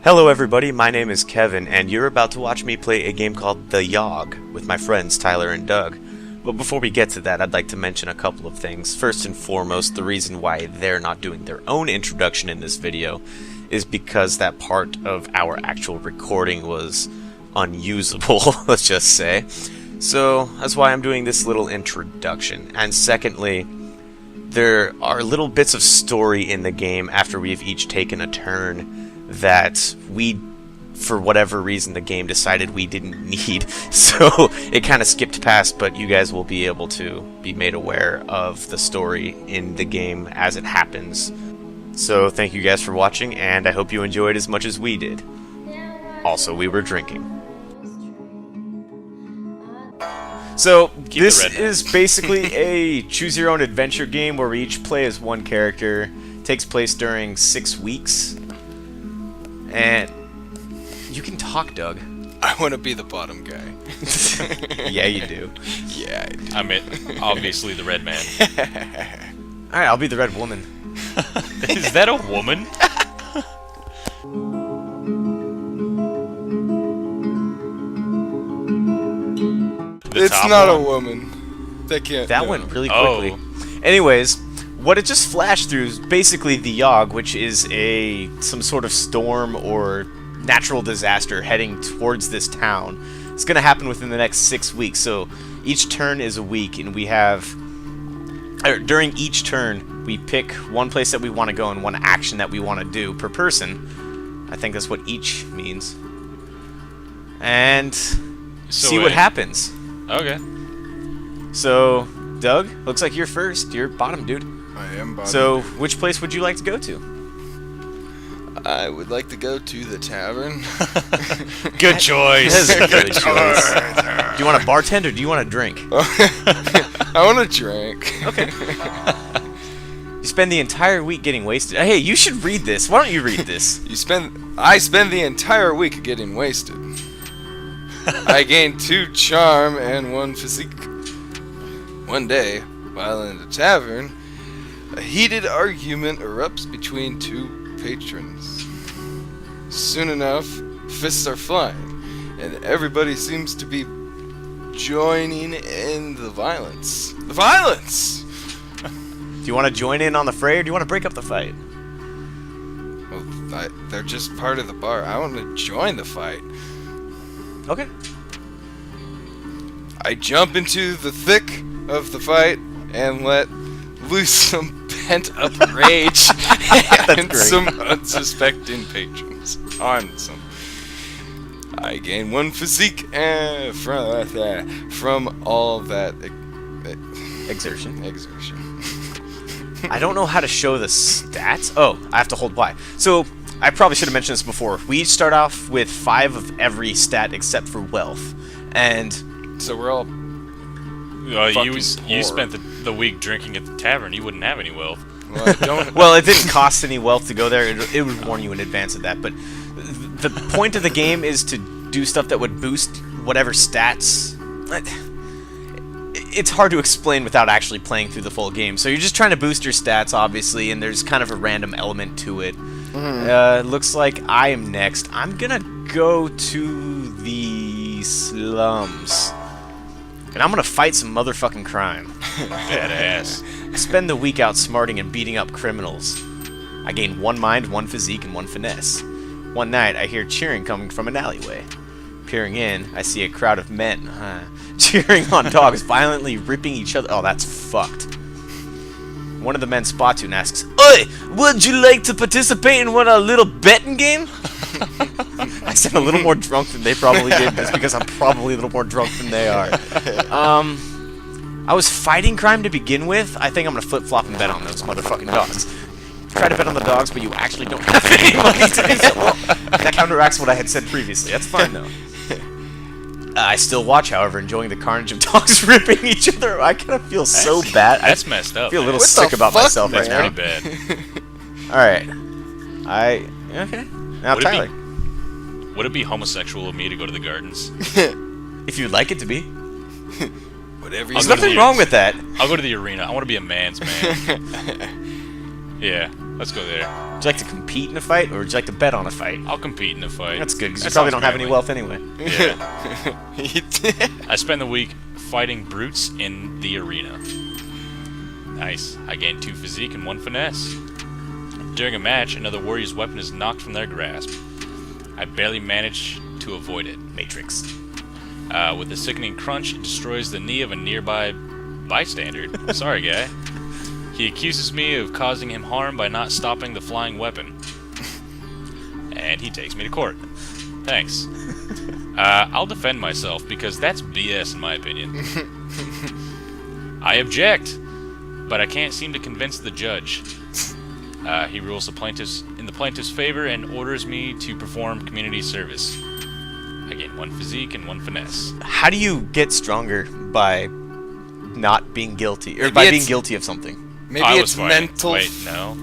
Hello everybody, my name is Kevin, and you're about to watch me play a game called the Yawhg with my friends Tyler and Doug. But before we get to that, I'd like to mention a couple of things. First and foremost, the reason why they're not doing their own introduction in this video is because that part of our actual recording was unusable, let's just say. So, that's why I'm doing this little introduction. And secondly, there are little bits of story in the game after we've each taken a turn that we, for whatever reason, the game decided we didn't need. So it kind of skipped past, but you guys will be able to be made aware of the story in the game as it happens. So thank you guys for watching, and I hope you enjoyed as much as we did. Also, we were drinking. So this is basically a choose-your-own-adventure game where we each play as one character. It takes place during 6 weeks. And you can talk, Doug. I want to be the bottom guy. Yeah, you do. Yeah, I do. I'm obviously the red man. Alright, I'll be the red woman. Is that a woman? It's not a woman. They can't. That went really quickly. Anyways, what it just flashed through is basically the Yawhg, which is some sort of storm or natural disaster heading towards this town. It's going to happen within the next 6 weeks, so each turn is a week, and we have... during each turn, we pick one place that we want to go and one action that we want to do per person. I think that's what each means. And see what happens. Okay. So, Doug, looks like you're first. You're bottom, dude. I am bottom. So, which place would you like to go to? I would like to go to the tavern. Good choice. That is a good choice. Do you want a bartender or do you want a drink? I want a drink. Okay. You spend the entire week getting wasted. Hey, you should read this. Why don't you read this? I spend the entire week getting wasted. I gain 2 charm and 1 physique. One day, while in the tavern, a heated argument erupts between 2 patrons. Soon enough, fists are flying, and everybody seems to be joining in the violence. The violence! Do you want to join in on the fray or do you want to break up the fight? Well, they're just part of the bar. I want to join the fight. Okay. I jump into the thick of the fight and let loose some pent-up rage and some unsuspecting patrons. I gain 1 physique from all that Exertion. exertion. I don't know how to show the stats. Oh, I have to hold Y. So, I probably should have mentioned this before. We each start off with 5 of every stat except for wealth. And so we're all you spent the week drinking at the tavern. You wouldn't have any wealth. Well, I don't. well, it didn't cost any wealth to go there. It would warn you in advance of that. But the point of the game is to do stuff that would boost whatever stats. It's hard to explain without actually playing through the full game. So you're just trying to boost your stats, obviously, and there's kind of a random element to it. Looks like I am next. I'm gonna go to the slums. And I'm gonna fight some motherfucking crime. Badass. Spend the week outsmarting and beating up criminals. I gain 1 mind, 1 physique, and 1 finesse. One night, I hear cheering coming from an alleyway. Peering in, I see a crowd of men cheering on dogs, violently ripping each other. Oh, that's fucked. One of the men spots you and asks, "Oi, would you like to participate in a little betting game?" I sound a little more drunk than they probably did, just because I'm probably a little more drunk than they are. I was fighting crime to begin with. I think I'm gonna flip-flop and bet on those motherfucking dogs. Try to bet on the dogs, but you actually don't have any money to do so. Well, that counteracts what I had said previously. That's fine, though. I still watch, however, enjoying the carnage of dogs ripping each other. I kind of feel so bad. That's messed up. I feel a little What sick the about fuck, myself That's right now. pretty bad. Alright. Okay. Now, Tyler. Would it be homosexual of me to go to the gardens? If you'd like it to be. Whatever. There's nothing wrong with that. I'll go to the arena. I want to be a man's man. Yeah. Let's go there. Would you like to compete in a fight, or would you like to bet on a fight? I'll compete in a fight. That's good, because you That probably sounds don't have any manly. wealth anyway. Yeah. I spend the week fighting brutes in the arena. Nice. I gain 2 physique and 1 finesse. During a match, another warrior's weapon is knocked from their grasp. I barely manage to avoid it. Matrix. With a sickening crunch, it destroys the knee of a nearby bystander. Sorry, guy. He accuses me of causing him harm by not stopping the flying weapon. And he takes me to court. Thanks. I'll defend myself, because that's BS in my opinion. I object, but I can't seem to convince the judge. He rules in the plaintiff's favor and orders me to perform community service. I gain 1 physique and 1 finesse. How do you get stronger by not being guilty, or Maybe by being it's- guilty of something? Maybe I it's was fighting. mental. Wait, no.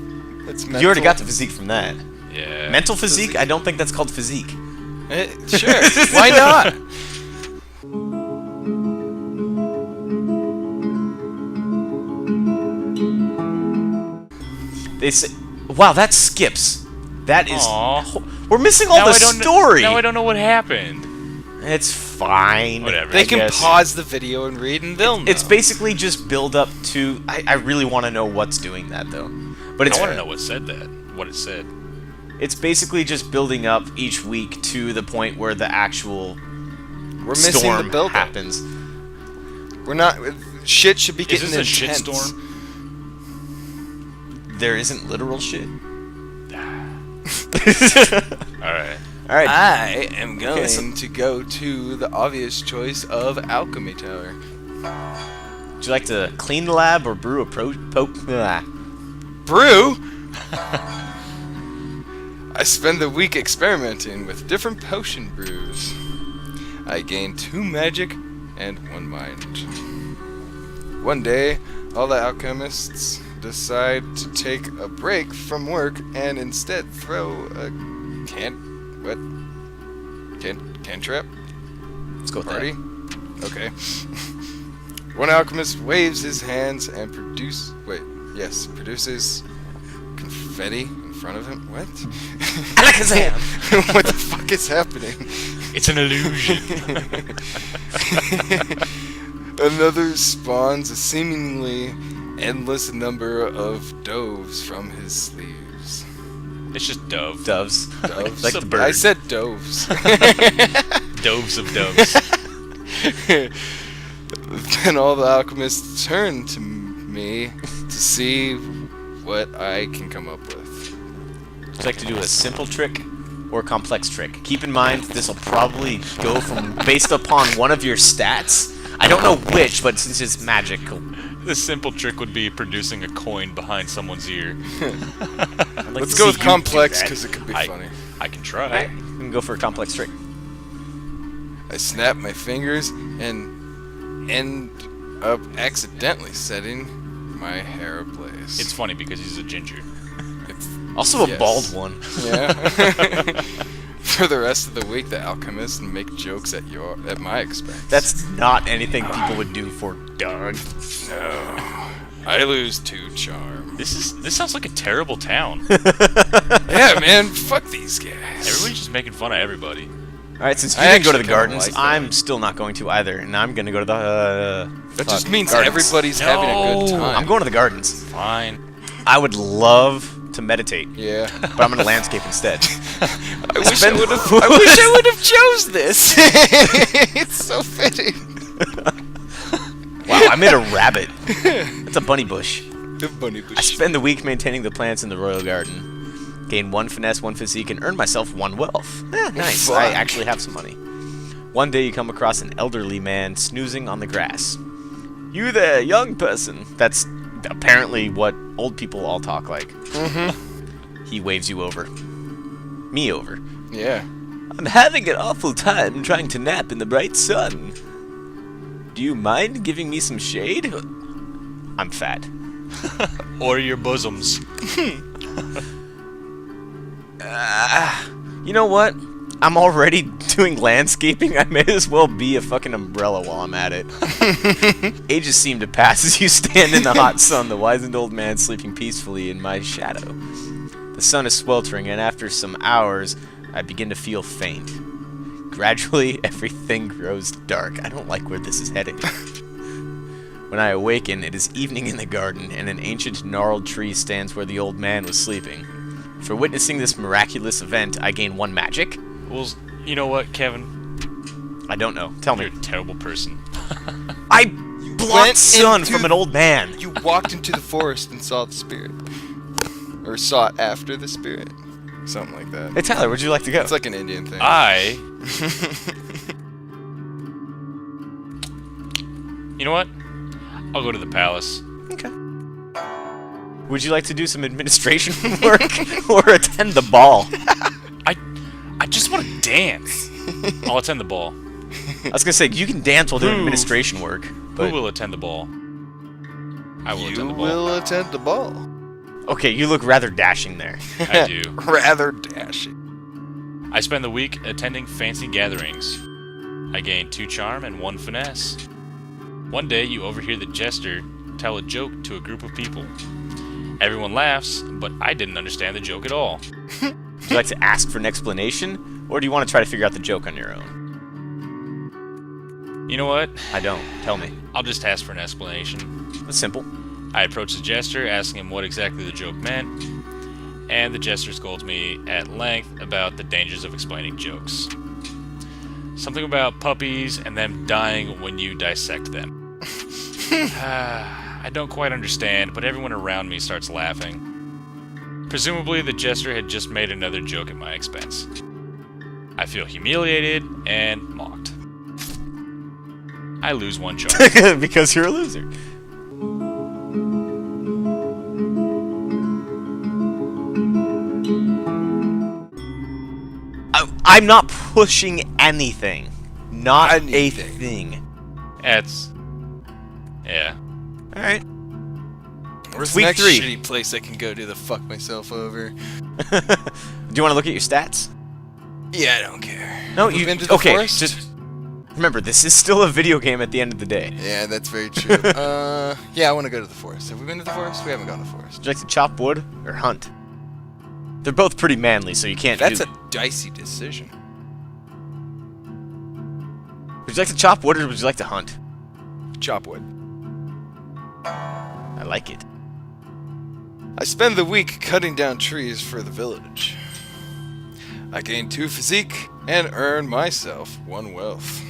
It's You already got the physique from that. Yeah. Mental physique? I don't think that's called physique. Sure. Why not? They say, wow, that skips. That is. Aw. We're missing all Now the I don't story. Now I don't know what happened. It's fine. Whatever. They I can guess. pause the video and read, and they'll know. It's basically just build up to. I really want to know what's doing that though. But it's I want to know what said that. What it said. it's basically just building up each week to the point where the actual We're missing storm the build happens. We're not. Shit should be Is getting this a intense. shitstorm? There isn't literal shit. Alright. All right. I am going Okay, so- to go to the obvious choice of Alchemy Tower. Would you like to clean the lab or brew a Brew? I spend the week experimenting with different potion brews. I gain 2 magic and 1 mind. One day, all the alchemists decide to take a break from work and instead throw a cantrip Let's go with party. Okay. One alchemist waves his hands and produces confetti in front of him. What? Alakazam! What the fuck is happening? It's an illusion. Another spawns a seemingly endless number of doves from his sleeves. It's just dove. Doves. Doves? Like the bird. I said doves. Doves of doves. Then all the alchemists turn to me to see what I can come up with. Would you like to do a simple trick or a complex trick? Keep in mind, this will probably go from based upon one of your stats. I don't know which, but since it's magical. The simple trick would be producing a coin behind someone's ear. I'd like Let's to go see with you complex do that. because it could be I- funny. I can try. Alright, we can go for a complex trick. I snap my fingers and end up accidentally setting my hair ablaze. It's funny because he's a ginger. Also a Yes. bald one. Yeah. For the rest of the week, the alchemists make jokes at my expense. That's not anything people would do for Doug. No. I lose 2 charm. This sounds like a terrible town. Yeah, man. Fuck these guys. Everybody's just making fun of everybody. Alright, since you I didn't go to the actually kinda gardens, like that. I'm still not going to either, and I'm gonna go to the That just fuck, means gardens. everybody's having a good No. time. I'm going to the gardens. Fine. I would love to meditate, Yeah. but I'm gonna landscape instead. I wish I would have chose this. It's so fitting. Wow, I made a rabbit. That's a bunny bush. The bunny I bush. spend the week maintaining the plants in the royal garden. Gain 1 finesse, 1 physique, and earn myself 1 wealth. Nice. Fuck. I actually have some money. One day you come across an elderly man snoozing on the grass. You there, young person. That's apparently what old people all talk like. Mm-hmm. He waves you over. Me over. Yeah. I'm having an awful time trying to nap in the bright sun. Do you mind giving me some shade? I'm fat. Or your bosoms. You know what? I'm already doing landscaping. I may as well be a fucking umbrella while I'm at it. Ages seem to pass as you stand in the hot sun, the wizened old man sleeping peacefully in my shadow. The sun is sweltering, and after some hours, I begin to feel faint. Gradually, everything grows dark. I don't like where this is heading. When I awaken, it is evening in the garden, and an ancient gnarled tree stands where the old man was sleeping. For witnessing this miraculous event, I gain 1 magic. Well, you know what, Kevin? I don't know. Tell me. You're a terrible person. I blocked sun into- from an old man. You walked into the forest and saw the spirit. Or sought after the spirit. Something like that. Hey, Tyler, where'd you like to go? It's like an Indian thing. You know what? I'll go to the palace. Okay. Would you like to do some administration work or attend the ball? I just want to dance. I'll attend the ball. I was gonna say you can dance while doing Who? administration work, but Who will attend the ball? I will You attend the ball. will attend the ball. okay, you look rather dashing there. I do. Rather dashing. I spend the week attending fancy gatherings. I gain 2 charm and 1 finesse. One day you overhear the jester tell a joke to a group of people. Everyone laughs, but I didn't understand the joke at all. Would you like to ask for an explanation, or do you want to try to figure out the joke on your own? You know what? I don't. Tell me. I'll just ask for an explanation. It's simple. I approach the jester, asking him what exactly the joke meant, and the jester scolds me at length about the dangers of explaining jokes. Something about puppies and them dying when you dissect them. I don't quite understand, but everyone around me starts laughing. Presumably, the jester had just made another joke at my expense. I feel humiliated and mocked. I lose 1 charm. Because you're a loser. I'm not pushing anything. Not Anything. a thing. That's... yeah. Alright. Where's Week the next 3. shitty place I can go to fuck myself over? Do you want to look at your stats? Yeah, I don't care. No, Have we you... been to the okay, forest? just... Remember, this is still a video game at the end of the day. Yeah, that's very true. Yeah, I want to go to the forest. Have we been to the forest? We haven't gone to the forest. Would you like to chop wood or hunt? They're both pretty manly, so you can't That's do... a dicey decision. Would you like to chop wood or would you like to hunt? Chop wood. I like it. I spend the week cutting down trees for the village. I gain 2 physique and earn myself 1 wealth.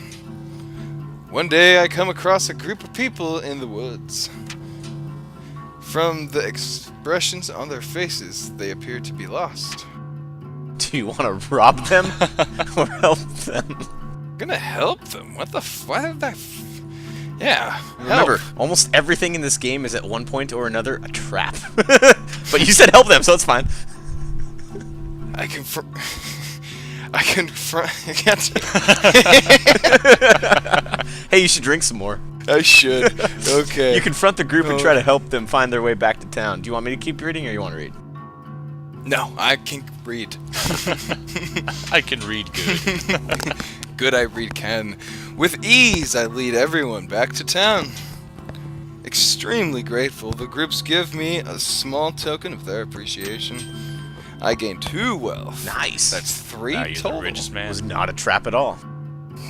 One day I come across a group of people in the woods. From the expressions on their faces, they appear to be lost. Do you want to rob them or help them? I'm gonna help them. What the why did I yeah, Remember, help. almost everything in this game is at one point or another a trap. But you said help them, so it's fine. I confront. Hey, you should drink some more. I should. Okay. You confront the group and try to help them find their way back to town. Do you want me to keep reading or you want to read? No, I can read. I can read good. Good I read can. With ease, I lead everyone back to town. Extremely grateful, the groups give me a small token of their appreciation. I gain 2 wealth. Nice. That's 3 Now you're the total. richest It man. was not a trap at all.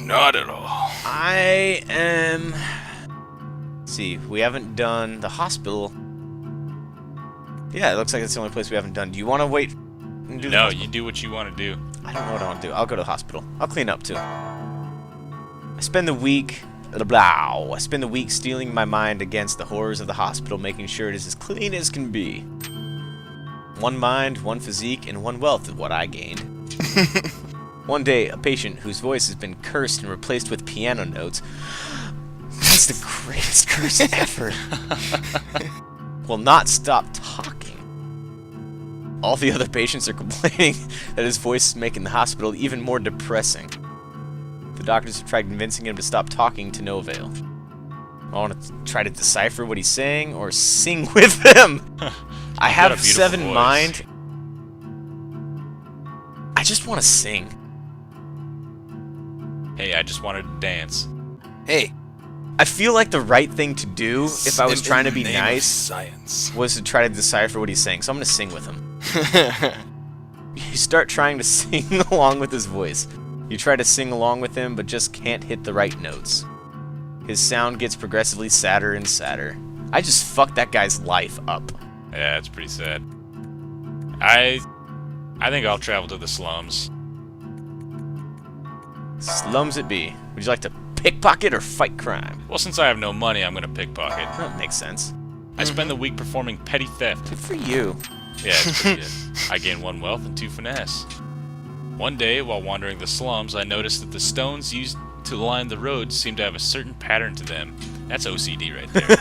Not at all. I am... Let's see, we haven't done the hospital. Yeah, it looks like it's the only place we haven't done. Do you want to wait and do the No, hospital? you do what you want to do. I don't know what I want to do. I'll go to the hospital. I'll clean up too. I spend the week... I spend the week steeling my mind against the horrors of the hospital, making sure it is as clean as can be. 1 mind, 1 physique, and 1 wealth is what I gained. One day, a patient whose voice has been cursed and replaced with piano notes. That's the greatest curse ever. Will not stop talking. All the other patients are complaining that his voice is making the hospital even more depressing. The doctors have tried convincing him to stop talking to no avail. I want to try to decipher what he's saying or sing with him. I got a have beautiful 7 voice. mind. I just want to sing. Hey, I just wanted to dance. Hey. I feel like the right thing to do, if I was trying to be in the name of nice, science. was to try to decipher what he's saying. So I'm going to sing with him. You start trying to sing along with his voice. You try to sing along with him, but just can't hit the right notes. His sound gets progressively sadder and sadder. I just fucked that guy's life up. Yeah, it's pretty sad. I think I'll travel to the slums. Slums it be. Would you like to pickpocket or fight crime? Well, since I have no money, I'm gonna pickpocket. That makes sense. I spend the week performing petty theft. Good for you. Yeah, it's pretty good. I gain 1 wealth and 2 finesse. One day, while wandering the slums, I noticed that the stones used to line the roads seem to have a certain pattern to them. That's OCD right there.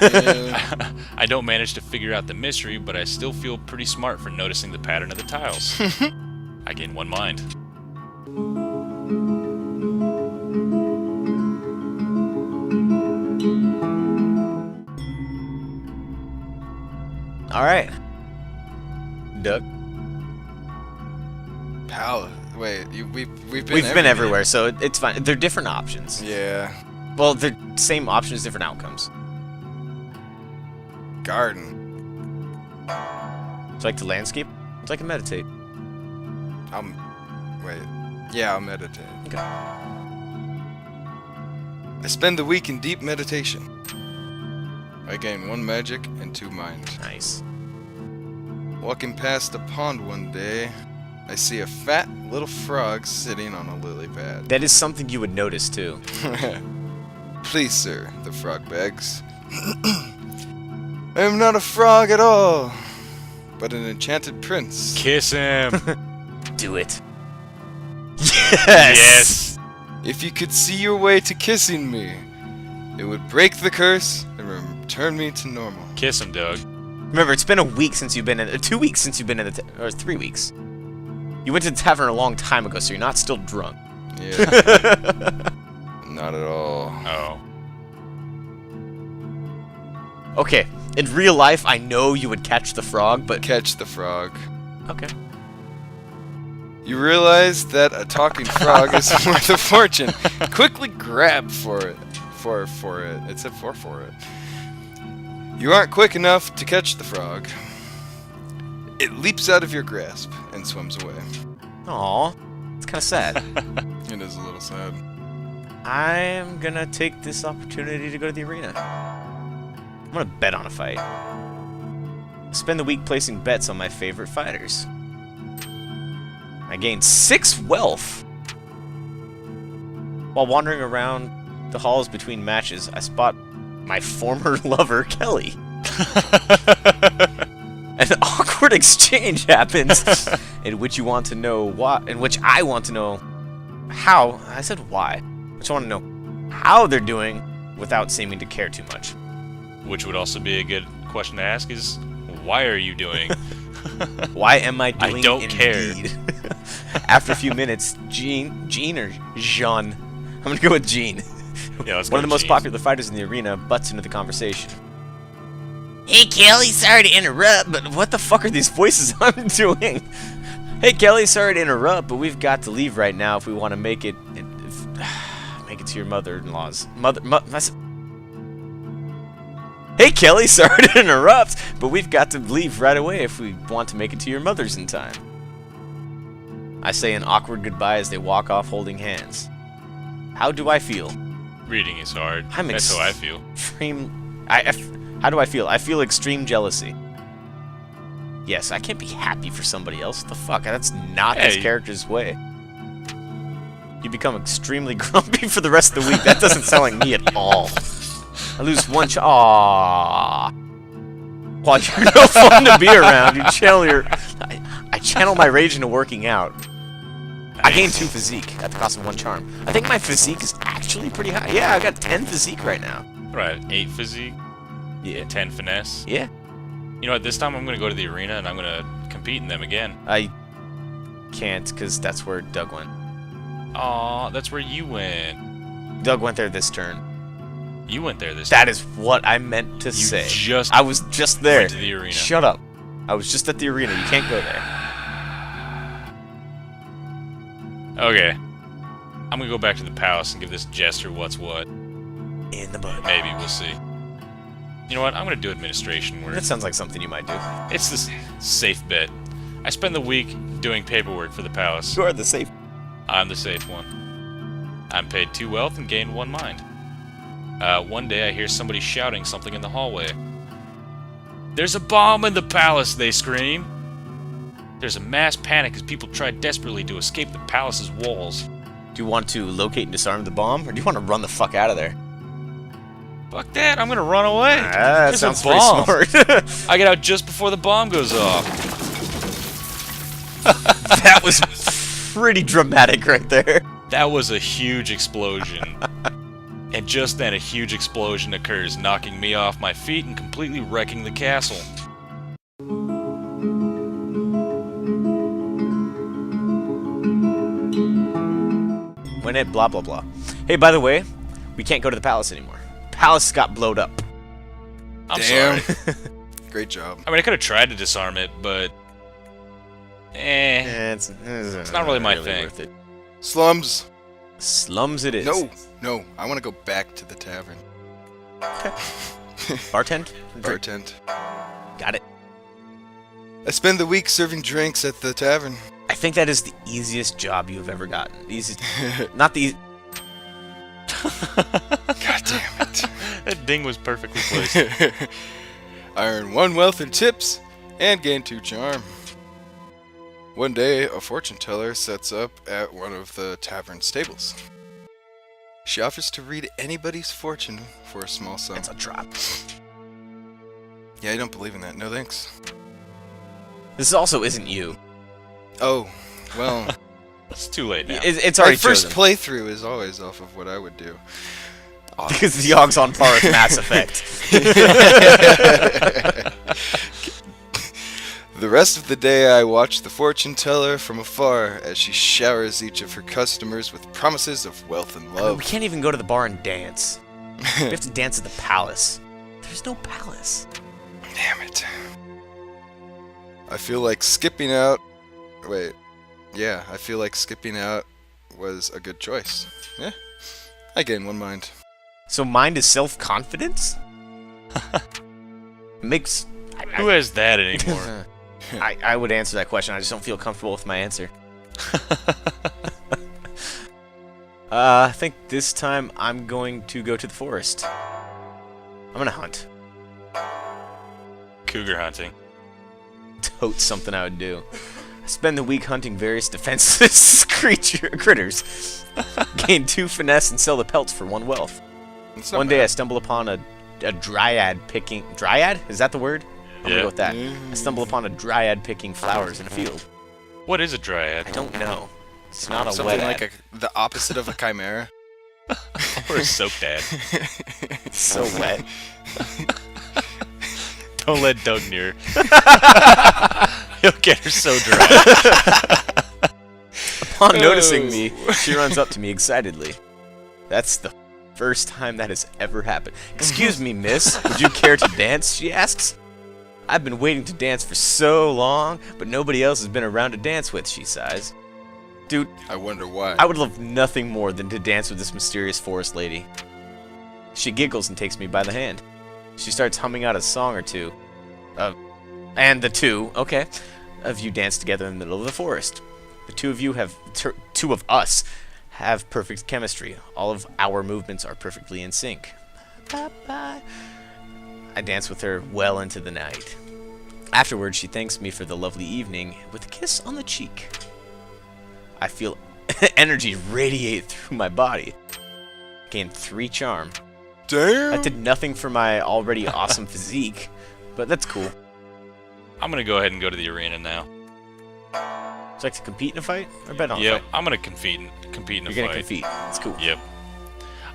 Yeah. I don't manage to figure out the mystery, but I still feel pretty smart for noticing the pattern of the tiles. I gain 1 mind. Alright. Doug? Pal, wait, we've Been everywhere, so it's fine. They're different options. Yeah. Well, they're same options, different outcomes. Garden. Would you like to landscape? Would you like to meditate? Wait. Yeah, I'll meditate. Okay. I spend the week in deep meditation. I gain 1 magic and 2 mind. Nice. Walking past a pond one day, I see a fat little frog sitting on a lily pad. That is something you would notice, too. Please, sir, the frog begs. I am not a frog at all, but an enchanted prince. Kiss him! Do it. Yes! If you could see your way to kissing me, it would break the curse and return me to normal. Kiss him, Doug. Remember, it's been a week since you've been in... 2 weeks since you've been in the... or 3 weeks. You went to the tavern a long time ago, so you're not still drunk. Yeah. Not at all. Oh. Okay, in real life, I know you would catch the frog, but... Catch the frog. Okay. You realize that a talking frog is worth a fortune. Quickly grab for it. For it. It said for it. You aren't quick enough to catch the frog. It leaps out of your grasp and swims away. Aw, it's kind of sad. It is a little sad. I'm gonna take this opportunity to go to the arena. I'm gonna bet on a fight. Spend the week placing bets on my favorite fighters. I gained 6 wealth. While wandering around the halls between matches, I spot my former lover, Kelly. An awkward exchange happens in which you want to know why, in which I want to know how. I said why. Which I want to know how they're doing without seeming to care too much. Which would also be a good question to ask is, why are you doing? Why am I doing I don't indeed? After a few minutes, Jean or Jean? I'm gonna go with Jean. Yeah, let's One go of the most Jean. popular fighters in the arena butts into the conversation. Hey Kelly, sorry to interrupt, but what the fuck are these voices I'm doing? Hey Kelly, sorry to interrupt, but we've got to leave right now if we want to make it to your mother-in-law's. Hey Kelly, sorry to interrupt, but we've got to leave right away if we want to make it to your mother's in time. I say an awkward goodbye as they walk off holding hands. How do I feel? Reading is hard. I'm That's how I feel. How do I feel? I feel extreme jealousy. Yes, I can't be happy for somebody else. What the fuck? That's not this character's way. You become extremely grumpy for the rest of the week. That doesn't sound like me at all. I lose 1 Aww. Well, you're no fun to be around. You channel your... I channel my rage into working out. I gained 2 physique at the cost of 1 charm. I think my physique is actually pretty high. Yeah, I got 10 physique right now. Right, 8 physique, Yeah. 10 finesse. Yeah. You know what, this time I'm going to go to the arena and I'm going to compete in them again. I can't, because that's where Doug went. Aw, that's where you went. Doug went there this turn. You went there this That is what I meant to say. just I was just there. went to the arena. Shut up. I was just at the arena. You can't go there. Okay. I'm going to go back to the palace and give this jester what's what. In the butt. Maybe, we'll see. You know what, I'm going to do administration work. That sounds like something you might do. It's this safe bet. I spend the week doing paperwork for the palace. You are the safe. I'm the safe one. I'm paid 2 wealth and gain 1 mind. One day I hear somebody shouting something in the hallway. "There's a bomb in the palace," they scream. There's a mass panic as people try desperately to escape the palace's walls. Do you want to locate and disarm the bomb, or do you want to run the fuck out of there? Fuck that, I'm gonna run away. That There's sounds a pretty bomb. smart. I get out just before the bomb goes off. That was pretty dramatic right there. That was a huge explosion. And just then a huge explosion occurs, knocking me off my feet and completely wrecking the castle. When it blah blah blah. Hey, by the way, we can't go to the palace anymore. Palace got blowed up. I'm Damn. sorry. Great job. I mean, I could have tried to disarm it, but... It's not really my really thing. worth it. Slums. Slums it is. No. I want to go back to the tavern. Bartend? Bartend. Got it. I spend the week serving drinks at the tavern. I think that is the easiest job you've ever gotten. Easiest. Not the. God damn it. That ding was perfectly placed. I earn 1 wealth in tips and gain 2 charm. One day, a fortune teller sets up at one of the tavern stables. She offers to read anybody's fortune for a small sum. It's a drop. Yeah, I don't believe in that. No thanks. This also isn't you. Oh, well, It's too late now. It's my already first chosen. playthrough is always off of what I would do. Because the Yawhg's on par with Mass Effect. The rest of the day, I watch the fortune teller from afar as she showers each of her customers with promises of wealth and I mean, love. we can't even go to the bar and dance. We have to dance at the palace. There's no palace. Damn it. I feel like skipping out. Wait. Yeah, I feel like skipping out was a good choice. Yeah. I gain 1 mind. So mind is self-confidence? Makes... Who has that anymore? I would answer that question. I just don't feel comfortable with my answer. I think this time I'm going to go to the forest. I'm going to hunt. Cougar hunting. Totes something I would do. I spend the week hunting various defenseless critters. Gain 2 finesse and sell the pelts for 1 wealth. It's not One day I bad. stumble upon a dryad picking... Dryad? Is that the word? I'm gonna Yeah. go with that. I stumble upon a dryad picking flowers in a field. What is a I dryad? don't know. It's not a Something wet like the opposite of a chimera. Or a soakdad? It's so wet. Don't let Doug near. He'll get her so dry. Upon noticing me, she runs up to me excitedly. That's the first time that has ever happened. "Excuse me, miss. Would you care to dance?" she asks. "I've been waiting to dance for so long, but nobody else has been around to dance with," she sighs. Dude, I wonder why. I would love nothing more than to dance with this mysterious forest lady. She giggles and takes me by the hand. She starts humming out a song or two. And the two of you dance together in the middle of the forest. The two of us have perfect chemistry. All of our movements are perfectly in sync. Bye-bye. I dance with her well into the night. Afterwards, she thanks me for the lovely evening with a kiss on the cheek. I feel energy radiate through my body. Gain 3 charm. Damn. That did nothing for my already awesome physique, but that's cool. I'm gonna go ahead and go to the arena now. Would you like to compete in a fight or bet on a Yep, fight? I'm gonna compete in a You're fight. gonna compete. It's cool. Yep.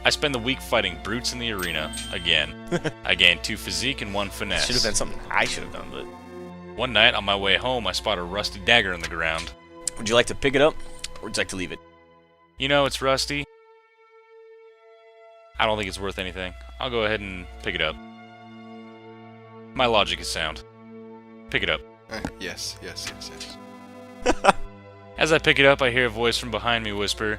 I spend the week fighting brutes in the arena again. I gain 2 physique and 1 finesse. Should have been something I should have done, but One night on my way home, I spot a rusty dagger on the ground. would you like to pick it up or would you like to leave it? You know, it's rusty. I don't think it's worth anything. I'll go ahead and pick it up. My logic is sound. Pick it up. Yes. As I pick it up, I hear a voice from behind me whisper,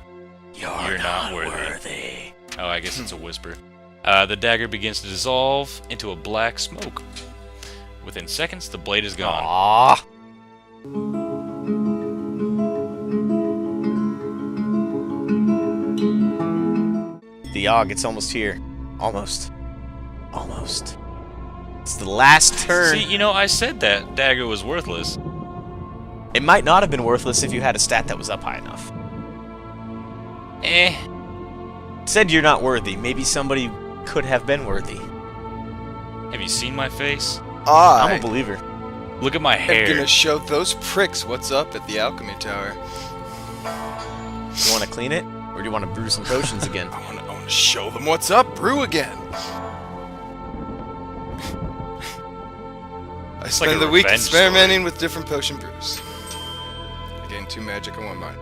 You're not worthy." Oh, I guess it's a whisper. The dagger begins to dissolve into a black smoke. Within seconds, the blade is gone. Aww. The Yawhg, it's almost here. Almost. Almost. It's the last turn. See, I said that dagger was worthless. It might not have been worthless if you had a stat that was up high enough. Said you're not worthy. Maybe somebody could have been worthy. Have you seen my face? I'm a believer. Look at my hair. I'm gonna show those pricks what's up at the alchemy tower. You want to clean it? Or do you want to brew some potions again? I want to show them what's up. Brew again. I spend the week experimenting with different potion brews. I gain 2 magic and 1 mind.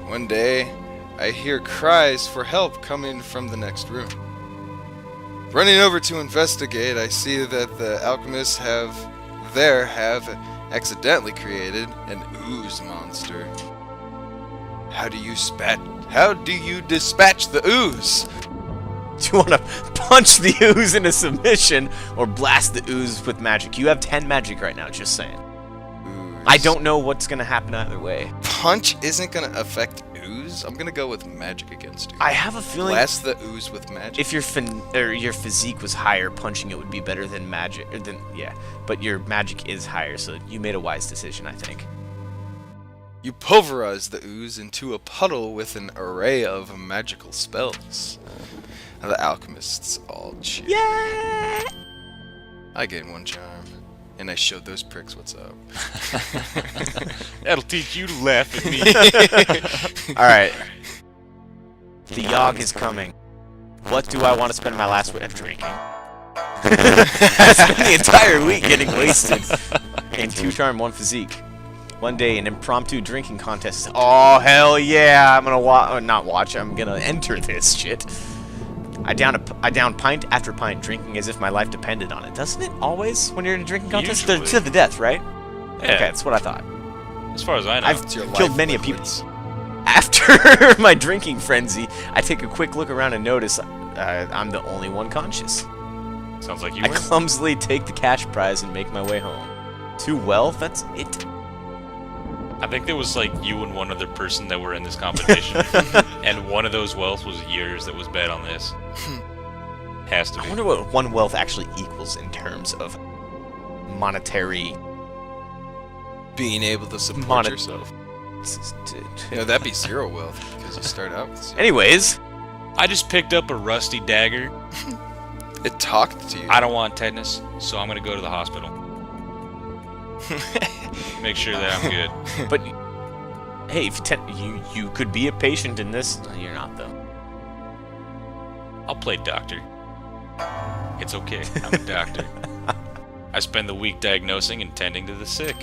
One day, I hear cries for help coming from the next room. Running over to investigate, I see that the alchemists have accidentally created an ooze monster. How do you dispatch the ooze? Do you want to punch the ooze into submission or blast the ooze with magic? You have 10 magic right now, just saying. Ooze. I don't know what's going to happen either way. Punch isn't going to affect ooze. I'm going to go with magic against ooze. I have a feeling blast the ooze with magic. if your physique was higher, punching it would be better than magic. But your magic is higher, so you made a wise decision, I think. You pulverize the ooze into a puddle with an array of magical spells. The alchemists all cheer. Yeah! I gain 1 charm, and I showed those pricks what's up. That'll teach you to laugh at me. Alright. The Yawhg is coming. What do I want to spend my last week drinking? I spent the entire week getting wasted. Gain 2 charm, 1 physique. One day, an impromptu drinking contest. Oh, hell yeah! I'm gonna enter this shit. I down pint after pint, drinking as if my life depended on it. Doesn't it always when you're in a drinking contest? Usually. To the death, right? Yeah. Okay, that's what I thought. As far as I know. I've It's your killed life many liquids. people. After my drinking frenzy, I take a quick look around and notice I'm the only one conscious. Sounds like you I win. clumsily take the cash prize and make my way home. 2 wealth? That's it? I think there was like you and one other person that were in this competition, and one of those wealth was yours that was bet on this. Has to be. I wonder what 1 wealth actually equals in terms of monetary... Being able to support yourself. You No, that'd be 0 wealth, because you start out with 0. Anyways, I just picked up a rusty dagger. It talked to you. I don't want tetanus, so I'm gonna go to the hospital. Make sure that I'm good. but hey, if you could be a patient in this. No, you're not though. I'll play doctor. It's okay. I'm a doctor. I spend the week diagnosing and tending to the sick.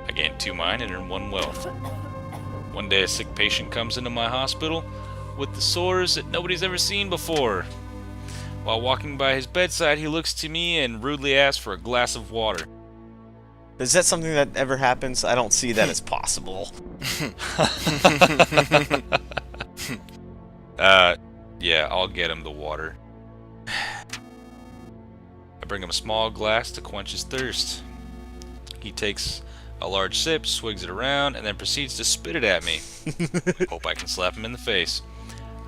I gain 2 mind and earn 1 wealth. One day a sick patient comes into my hospital with the sores that nobody's ever seen before. While walking by his bedside, he looks to me and rudely asks for a glass of water. Is that something that ever happens? I don't see that as possible. Yeah, I'll get him the water. I bring him a small glass to quench his thirst. He takes a large sip, swigs it around, and then proceeds to spit it at me. Hope I can slap him in the face.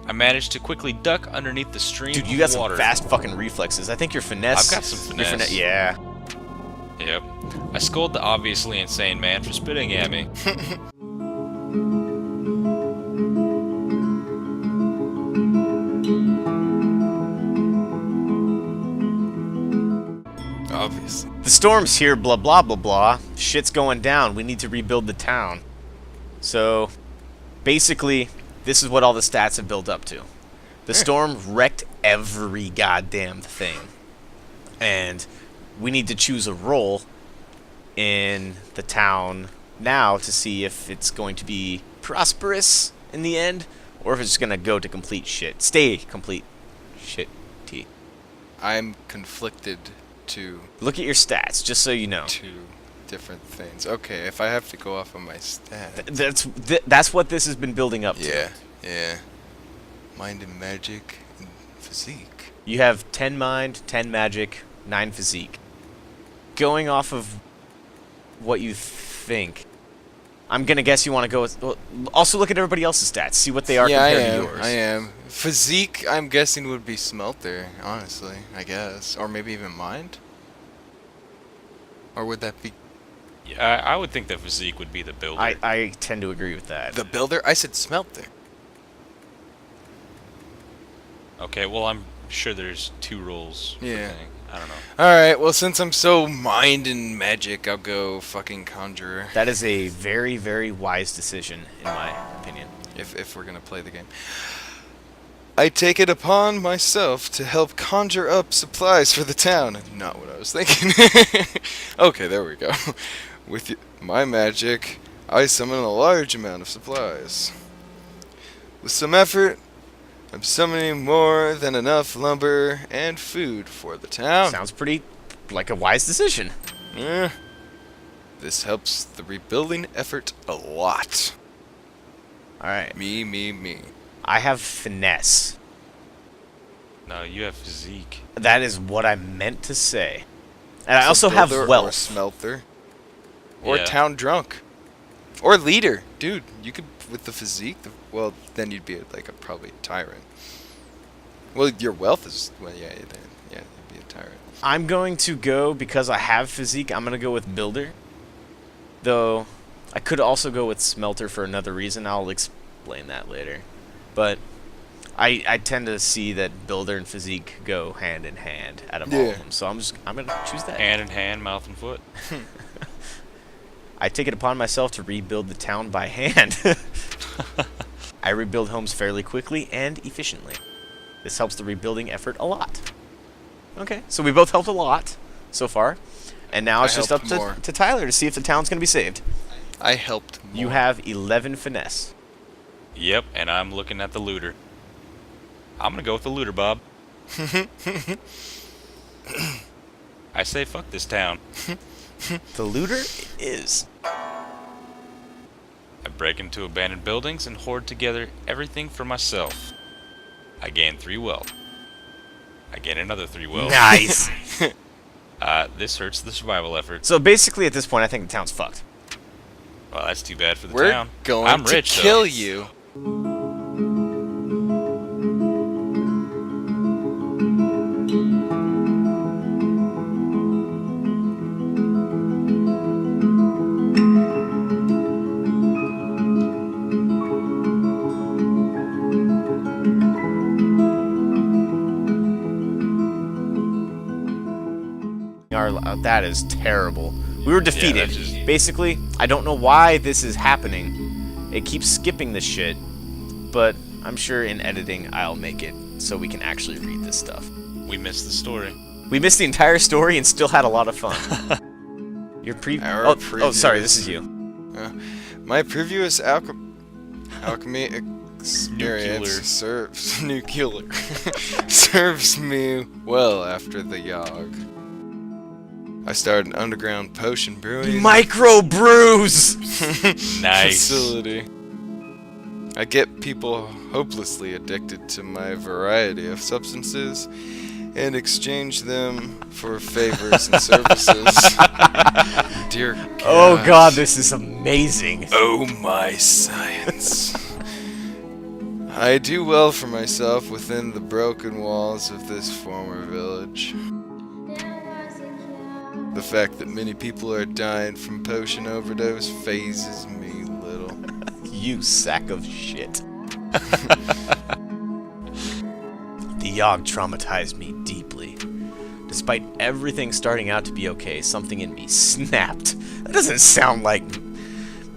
I manage to quickly duck underneath the stream Dude, you got of water. some fast fucking reflexes. I think your finesse... I've got some finesse. Yeah. Yep. I scold the obviously insane man for spitting at me. Obviously. The storm's here, blah blah blah blah. Shit's going down. We need to rebuild the town. So, basically, this is what all the stats have built up to. The storm wrecked every goddamn thing. And we need to choose a role in the town now to see if it's going to be prosperous in the end, or if it's going to go to complete shit. Stay complete shit. T. I'm conflicted to Look at your stats, just so you know. 2 different things. Okay, if I have to go off of my stats. That's what this has been building up to. Yeah. Mind and magic and physique. You have 10 mind, 10 magic, 9 physique. Going off of what you think, I'm gonna guess you want to go with. Well, also, look at everybody else's stats. See what they are Yeah, compared I to am. yours. I am. Physique, I'm guessing would be smelter. Honestly, I guess, or maybe even mind. Or would that be Yeah, I would think that physique would be the builder. I tend to agree with that. the builder? I said smelter. Okay, well, I'm sure there's 2 roles per Yeah. thing. I don't know. Alright, well, since I'm so mind and magic, I'll go fucking conjurer. That is a very, very wise decision, in my opinion. If we're gonna play the game. I take it upon myself to help conjure up supplies for the town. Not what I was thinking. Okay, there we go. With my magic, I summon a large amount of supplies. With some effort, I'm summoning more than enough lumber and food for the town. Sounds pretty like a wise decision. Eh. This helps the rebuilding effort a lot. Alright. Me. I have finesse. No, you have physique. That is what I meant to say. And I So also have builder Or wealth. smelter. Or Yeah. town drunk. Or leader. Dude, you could, with the physique, well, then you'd be like a probably tyrant. Well, your wealth is, well, yeah, you'd be a tyrant. I'm going to go, because I have physique, I'm going to go with builder. Though, I could also go with smelter for another reason. I'll explain that later. But I tend to see that builder and physique go hand in hand out of all Yeah. of them. So I'm going to choose that. Hand in hand, mouth and foot. I take it upon myself to rebuild the town by hand. I rebuild homes fairly quickly and efficiently. This helps the rebuilding effort a lot. Okay, so we both helped a lot so far. And now I it's just up helped more. to Tyler to see if the town's going to be saved. I helped more. You have 11 finesse. Yep, and I'm looking at the looter. I'm gonna go with the looter, Bob. I say fuck this town. The looter is. I break into abandoned buildings and hoard together everything for myself. I gain 3 wealth. I gain another 3 wealth. Nice. This hurts the survival effort. So basically at this point I think the town's fucked. Well, that's too bad for the We're town. going I'm to rich, kill though. you. That is terrible. We were defeated. that's just- Basically, I don't know why this is happening. It keeps skipping this shit. But I'm sure in editing I'll make it so we can actually read this stuff. We missed the story. We missed the entire story and still had a lot of fun. Your Our oh, sorry, this is you. My previous alchemy experience serves nuclear serves me well after the Yawhg. I started an underground potion brewing Micro brews. Nice. facility. I get people hopelessly addicted to my variety of substances and exchange them for favors and services. Dear God. Oh god, this is amazing. Oh my science. I do well for myself within the broken walls of this former village. The fact that many people are dying from potion overdose phases me little. You sack of shit. The Yawhg traumatized me deeply. Despite everything starting out to be okay, something in me snapped. That doesn't sound like...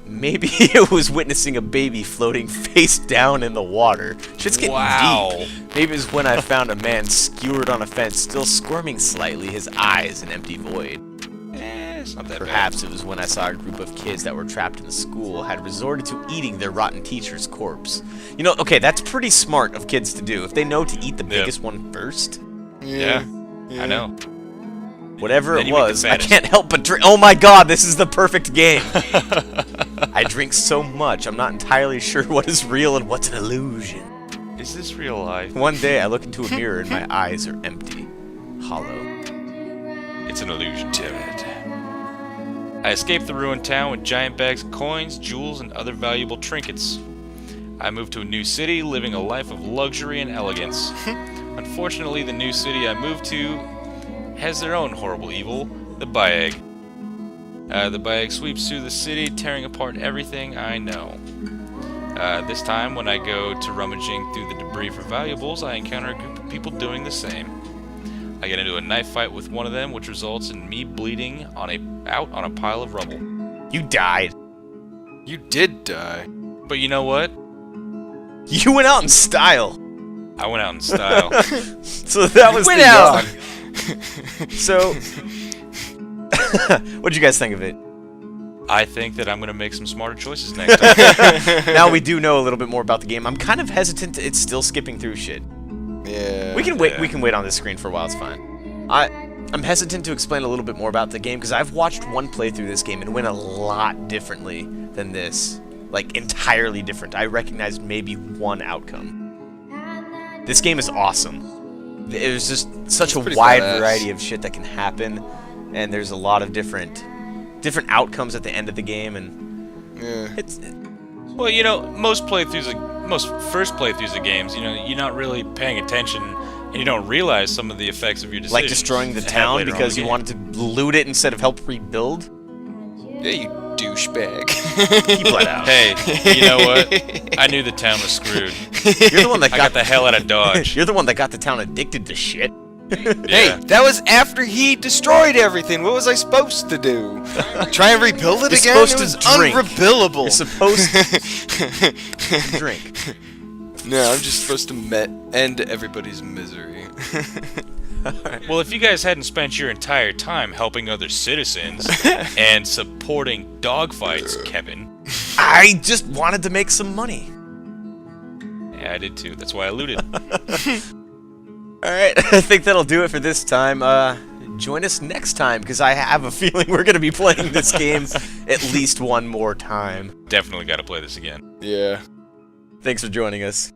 Maybe it was witnessing a baby floating face down in the water. Shit's getting Wow. deep. Maybe it was when I found a man skewered on a fence, still squirming slightly, his eyes an empty void. It's not that Perhaps it was when I saw a group of kids that were trapped in the school had resorted to eating their rotten teacher's corpse. You know, okay, that's pretty smart of kids to do. If they know to eat the biggest one first, bad. Yeah, I know. whatever Then it you eat the was, I fattest. can't help but drink. Oh my god, this is the perfect game. I drink so much, I'm not entirely sure what is real and what's an illusion. Is this real life? One day I look into a mirror and my eyes are empty, hollow. It's an illusion, Jared. I escape the ruined town with giant bags of coins, jewels, and other valuable trinkets. I move to a new city, living a life of luxury and elegance. Unfortunately, the new city I moved to has their own horrible evil, the Yawhg. The Yawhg sweeps through the city, tearing apart everything I know. This time, when I go to rummaging through the debris for valuables, I encounter a group of people doing the same. I get into a knife fight with one of them, which results in me bleeding out on a pile of rubble. You died. You did die. But you know what? You went out in style. I went out in style. So that was Went the out. Yawhg. So, what'd you guys think of it? I think that I'm going to make some smarter choices next time. Now we do know a little bit more about the game. I'm kind of hesitant. It's still skipping through shit. Yeah. We can wait. We can wait on this screen for a while. It's fine. I'm hesitant to explain a little bit more about the game because I've watched one playthrough of this game and it went a lot differently than this. Like entirely different. I recognized maybe one outcome. This game is awesome. There's just such a wide variety of shit that can happen, and there's a lot of different outcomes at the end of the game, and it's. Well, you know, most first playthroughs of games, you know, you're not really paying attention, and you don't realize some of the effects of your decisions. Like destroying the town because you wanted to loot it instead of help rebuild? Yeah, you douchebag. Keep that out. Hey, you know what? I knew the town was screwed. You're the one that I got the hell out of Dodge. You're the one that got the town addicted to shit. Hey, that was after he destroyed everything. What was I supposed to do? Try and rebuild it You're again? supposed It was to drink. unrebuildable. You're supposed to drink. No, I'm just supposed to end everybody's misery. Well, if you guys hadn't spent your entire time helping other citizens and supporting dogfights, Kevin. I just wanted to make some money. Yeah, I did too. That's why I looted. Alright, I think that'll do it for this time. Join us next time, because I have a feeling we're going to be playing this game at least one more time. Definitely got to play this again. Yeah. Thanks for joining us.